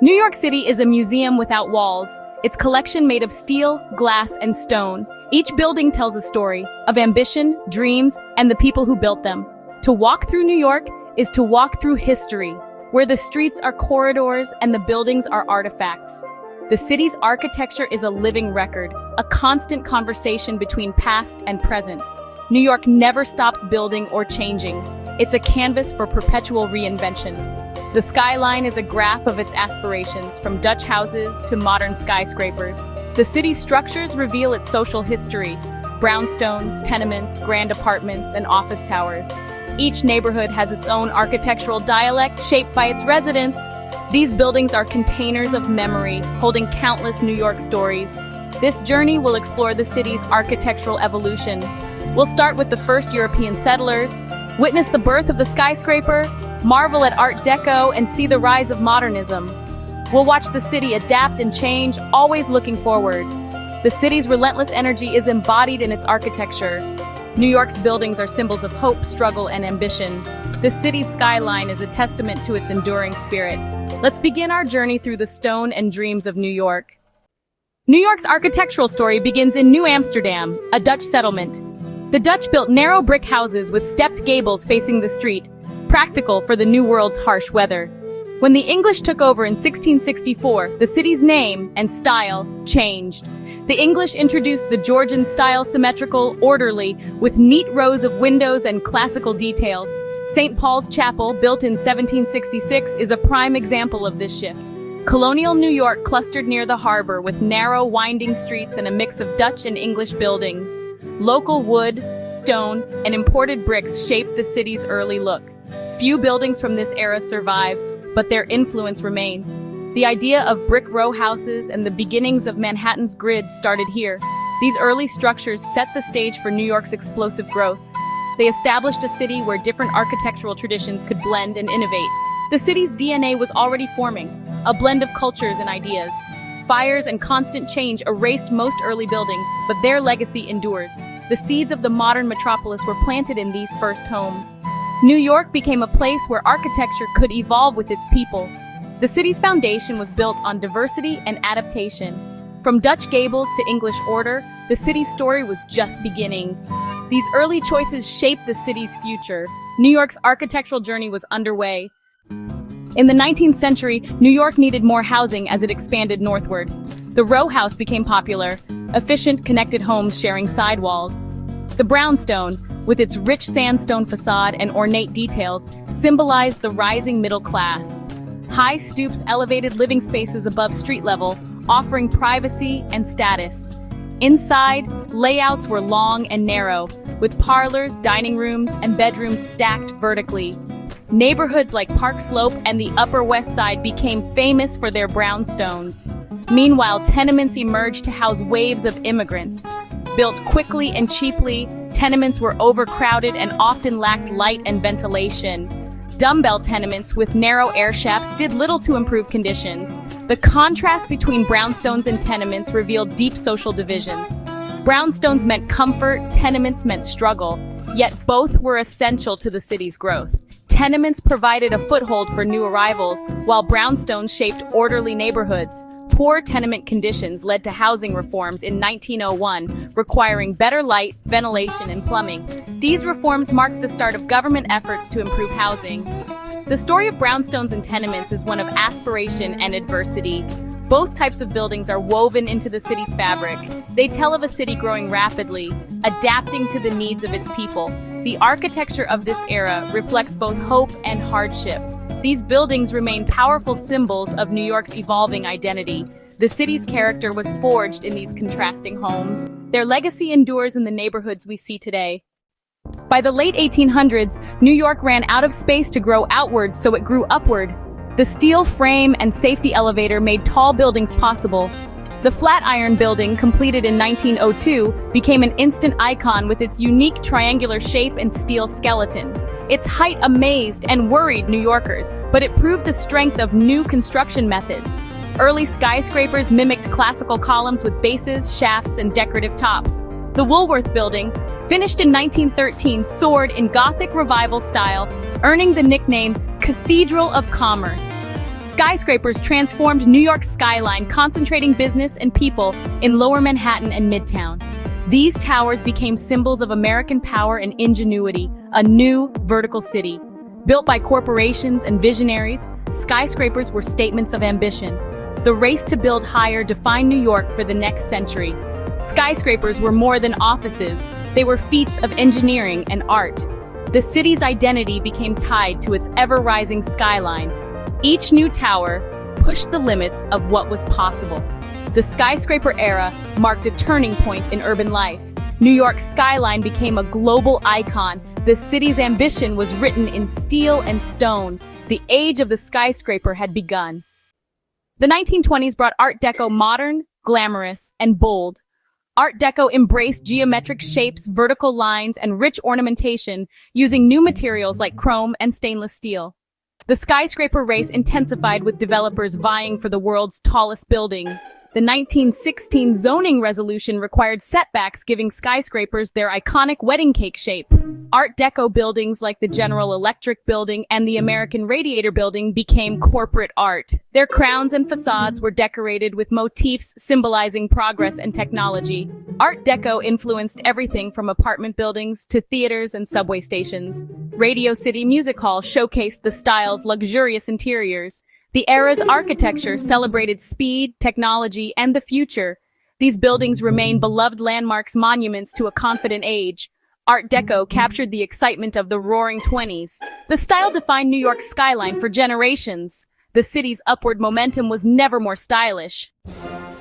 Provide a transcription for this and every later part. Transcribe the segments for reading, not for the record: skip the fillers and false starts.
New York City is a museum without walls, its collection made of steel, glass, and stone. Each building tells a story of ambition, dreams, and the people who built them. To walk through New York is to walk through history, where the streets are corridors and the buildings are artifacts. The city's architecture is a living record, a constant conversation between past and present. New York never stops building or changing. It's a canvas for perpetual reinvention. The skyline is a graph of its aspirations, from Dutch houses to modern skyscrapers. The city's structures reveal its social history: brownstones, tenements, grand apartments, and office towers. Each neighborhood has its own architectural dialect shaped by its residents. These buildings are containers of memory, holding countless New York stories. This journey will explore the city's architectural evolution. We'll start with the first European settlers, witness the birth of the skyscraper, marvel at Art Deco, and see the rise of modernism. We'll watch the city adapt and change, always looking forward. The city's relentless energy is embodied in its architecture. New York's buildings are symbols of hope, struggle, and ambition. The city's skyline is a testament to its enduring spirit. Let's begin our journey through the stone and dreams of New York. New York's architectural story begins in New Amsterdam, a Dutch settlement. The Dutch built narrow brick houses with stepped gables facing the street, practical for the New World's harsh weather. When the English took over in 1664, the city's name and style changed. The English introduced the Georgian-style symmetrical, orderly, with neat rows of windows and classical details. St. Paul's Chapel, built in 1766, is a prime example of this shift. Colonial New York clustered near the harbor with narrow, winding streets and a mix of Dutch and English buildings. Local wood, stone, and imported bricks shaped the city's early look. Few buildings from this era survive, but their influence remains. The idea of brick row houses and the beginnings of Manhattan's grid started here. These early structures set the stage for New York's explosive growth. They established a city where different architectural traditions could blend and innovate. The city's DNA was already forming, a blend of cultures and ideas. Fires and constant change erased most early buildings, but their legacy endures. The seeds of the modern metropolis were planted in these first homes. New York became a place where architecture could evolve with its people. The city's foundation was built on diversity and adaptation. From Dutch gables to English order, the city's story was just beginning. These early choices shaped the city's future. New York's architectural journey was underway. In the 19th century, New York needed more housing as it expanded northward. The row house became popular, efficient, connected homes sharing sidewalls. The brownstone, with its rich sandstone facade and ornate details, symbolized the rising middle class. High stoops elevated living spaces above street level, offering privacy and status. Inside, layouts were long and narrow, with parlors, dining rooms, and bedrooms stacked vertically. Neighborhoods like Park Slope and the Upper West Side became famous for their brownstones. Meanwhile, tenements emerged to house waves of immigrants. Built quickly and cheaply, tenements were overcrowded and often lacked light and ventilation. Dumbbell tenements with narrow air shafts did little to improve conditions. The contrast between brownstones and tenements revealed deep social divisions. Brownstones meant comfort, tenements meant struggle, yet both were essential to the city's growth. Tenements provided a foothold for new arrivals, while brownstones shaped orderly neighborhoods. Poor tenement conditions led to housing reforms in 1901, requiring better light, ventilation, and plumbing. These reforms marked the start of government efforts to improve housing. The story of brownstones and tenements is one of aspiration and adversity. Both types of buildings are woven into the city's fabric. They tell of a city growing rapidly, adapting to the needs of its people. The architecture of this era reflects both hope and hardship. These buildings remain powerful symbols of New York's evolving identity. The city's character was forged in these contrasting homes. Their legacy endures in the neighborhoods we see today. By the late 1800s, New York ran out of space to grow outward, so it grew upward. The steel frame and safety elevator made tall buildings possible. The Flatiron Building, completed in 1902, became an instant icon with its unique triangular shape and steel skeleton. Its height amazed and worried New Yorkers, but it proved the strength of new construction methods. Early skyscrapers mimicked classical columns with bases, shafts, and decorative tops. The Woolworth Building, finished in 1913, soared in Gothic Revival style, earning the nickname Cathedral of Commerce. Skyscrapers transformed New York's skyline, concentrating business and people in Lower Manhattan and Midtown. These towers became symbols of American power and ingenuity, a new vertical city. Built by corporations and visionaries, skyscrapers were statements of ambition. The race to build higher defined New York for the next century. Skyscrapers were more than offices, they were feats of engineering and art. The city's identity became tied to its ever-rising skyline. Each new tower pushed the limits of what was possible. The skyscraper era marked a turning point in urban life. New York's skyline became a global icon. The city's ambition was written in steel and stone. The age of the skyscraper had begun. The 1920s brought Art Deco modern, glamorous, and bold. Art Deco embraced geometric shapes, vertical lines, and rich ornamentation, using new materials like chrome and stainless steel. The skyscraper race intensified with developers vying for the world's tallest building. The 1916 zoning resolution required setbacks, giving skyscrapers their iconic wedding cake shape. Art Deco buildings like the General Electric Building and the American Radiator Building became corporate art. Their crowns and facades were decorated with motifs symbolizing progress and technology. Art Deco influenced everything from apartment buildings to theaters and subway stations. Radio City Music Hall showcased the style's luxurious interiors. The era's architecture celebrated speed, technology, and the future. These buildings remain beloved landmarks, monuments to a confident age. Art Deco captured the excitement of the Roaring '20s. The style defined New York's skyline for generations. The city's upward momentum was never more stylish.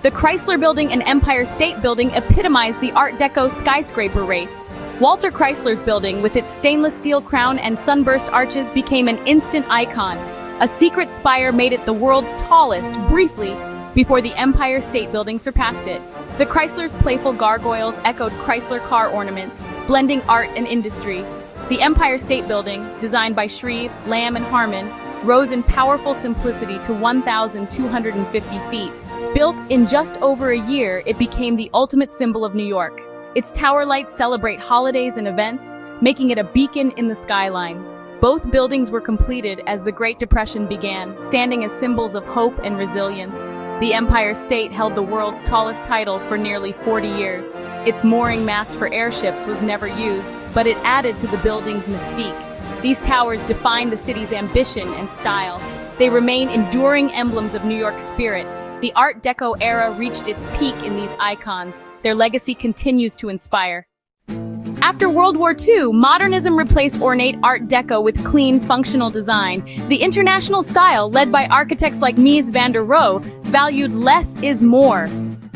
The Chrysler Building and Empire State Building epitomized the Art Deco skyscraper race. Walter Chrysler's building, with its stainless steel crown and sunburst arches, became an instant icon. A secret spire made it the world's tallest, briefly, before the Empire State Building surpassed it. The Chrysler's playful gargoyles echoed Chrysler car ornaments, blending art and industry. The Empire State Building, designed by Shreve, Lamb, and Harmon, rose in powerful simplicity to 1,250 feet. Built in just over a year, it became the ultimate symbol of New York. Its tower lights celebrate holidays and events, making it a beacon in the skyline. Both buildings were completed as the Great Depression began, standing as symbols of hope and resilience. The Empire State held the world's tallest title for nearly 40 years. Its mooring mast for airships was never used, but it added to the building's mystique. These towers define the city's ambition and style. They remain enduring emblems of New York's spirit. The Art Deco era reached its peak in these icons. Their legacy continues to inspire. After World War II, modernism replaced ornate Art Deco with clean, functional design. The international style, led by architects like Mies van der Rohe, valued less is more.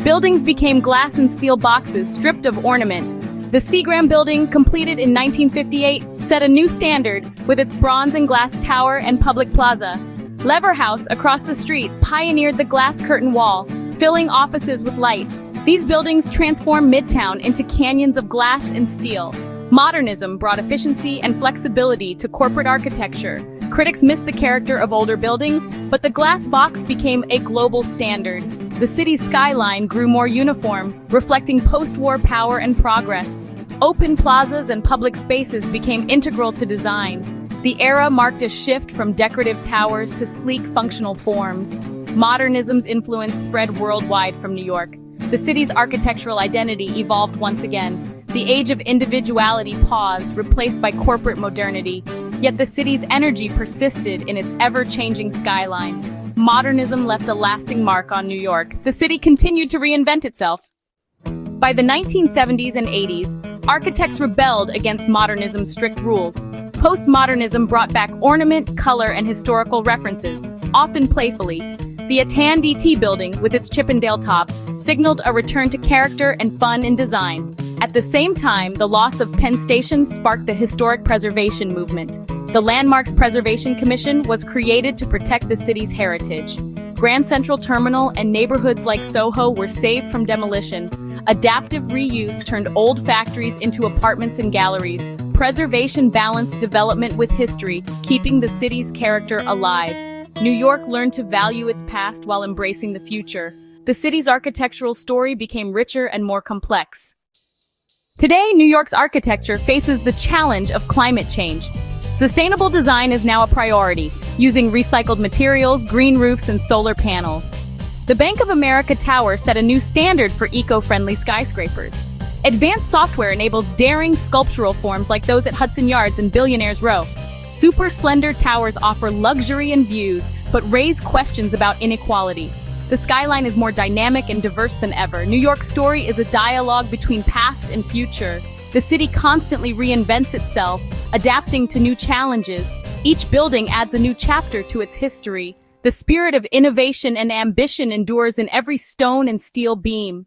Buildings became glass and steel boxes stripped of ornament. The Seagram building, completed in 1958, set a new standard with its bronze and glass tower and public plaza. Lever House, across the street, pioneered the glass curtain wall, filling offices with light. These buildings transformed Midtown into canyons of glass and steel. Modernism brought efficiency and flexibility to corporate architecture. Critics missed the character of older buildings, but the glass box became a global standard. The city's skyline grew more uniform, reflecting post-war power and progress. Open plazas and public spaces became integral to design. The era marked a shift from decorative towers to sleek, functional forms. Modernism's influence spread worldwide from New York. The city's architectural identity evolved once again. The age of individuality paused, replaced by corporate modernity. Yet the city's energy persisted in its ever-changing skyline. Modernism left a lasting mark on New York. The city continued to reinvent itself. By the 1970s and 80s, architects rebelled against modernism's strict rules. Postmodernism brought back ornament, color, and historical references, often playfully. The Atan DT building, with its Chippendale top, signaled a return to character and fun in design. At the same time, the loss of Penn Station sparked the historic preservation movement. The Landmarks Preservation Commission was created to protect the city's heritage. Grand Central Terminal and neighborhoods like Soho were saved from demolition. Adaptive reuse turned old factories into apartments and galleries. Preservation balanced development with history, keeping the city's character alive. New York learned to value its past while embracing the future. The city's architectural story became richer and more complex. Today, New York's architecture faces the challenge of climate change. Sustainable design is now a priority. using recycled materials, green roofs, and solar panels. The Bank of America Tower set a new standard for eco-friendly skyscrapers. Advanced software enables daring sculptural forms like those at Hudson Yards and Billionaire's Row. Super slender towers offer luxury and views, but raise questions about inequality. The skyline is more dynamic and diverse than ever. New York's story is a dialogue between past and future. The city constantly reinvents itself, adapting to new challenges. Each building adds a new chapter to its history. The spirit of innovation and ambition endures in every stone and steel beam.